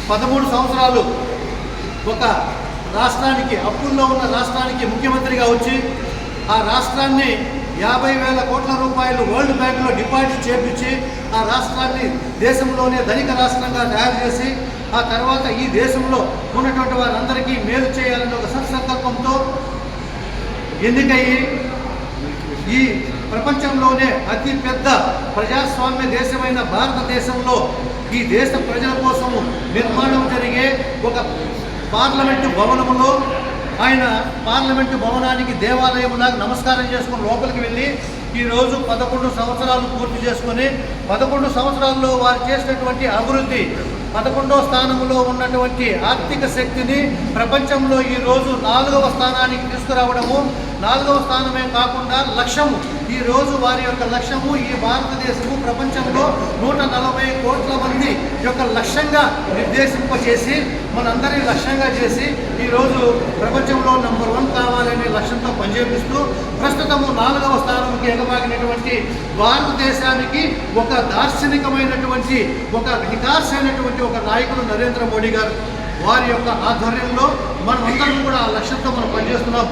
13 సంవత్సరాలు ఒక రాష్ట్రానికి, అప్పుల్లో ఉన్న రాష్ట్రానికి ముఖ్యమంత్రిగా వచ్చి ఆ రాష్ట్రాన్ని 50,000 కోట్ల రూపాయలు వరల్డ్ బ్యాంకులో డిపాజిట్ చేపించి ఆ రాష్ట్రాన్ని దేశంలోనే ధనిక రాష్ట్రంగా తయారు చేసి ఆ తర్వాత ఈ దేశంలో ఉన్నటువంటి వారందరికీ మేలు చేయాలని ఒక సత్సంకల్పంతో ఎన్నికయ్యి ఈ ప్రపంచంలోనే అతి పెద్ద ప్రజాస్వామ్య దేశమైన భారతదేశంలో ఈ దేశ ప్రజల కోసము నిర్మాణం జరిగే ఒక పార్లమెంటు భవనములో ఆయన పార్లమెంటు భవనానికి దేవాలయంలాగా నమస్కారం చేసుకుని లోపలికి వెళ్ళి ఈరోజు 11 సంవత్సరాలు పూర్తి చేసుకొని 11 సంవత్సరాల్లో వారు చేసినటువంటి అభివృద్ధి 11వ స్థానంలో ఉన్నటువంటి ఆర్థిక శక్తిని ప్రపంచంలో ఈరోజు 4వ స్థానానికి తీసుకురావడము, 4వ స్థానమే కాకుండా లక్ష్యము, ఈరోజు వారి యొక్క లక్ష్యము ఈ భారతదేశము ప్రపంచంలో 140 కోట్ల మంది యొక్క లక్ష్యంగా నిర్దేశింపచేసి మనందరి లక్ష్యంగా చేసి ఈరోజు ప్రపంచంలో నంబర్ 1 కావాలనే లక్ష్యంతో పనిచేపిస్తూ ప్రస్తుతము 4వ స్థానంకి ఎగబాగినటువంటి భారతదేశానికి ఒక దార్శనికమైనటువంటి ఒక నికార్సైనటువంటి ఒక నాయకుడు నరేంద్ర మోడీ గారు, వారి యొక్క ఆధ్వర్యంలో మనం అందరం కూడా ఆ లక్ష్యంతో మనం పనిచేస్తున్నాం.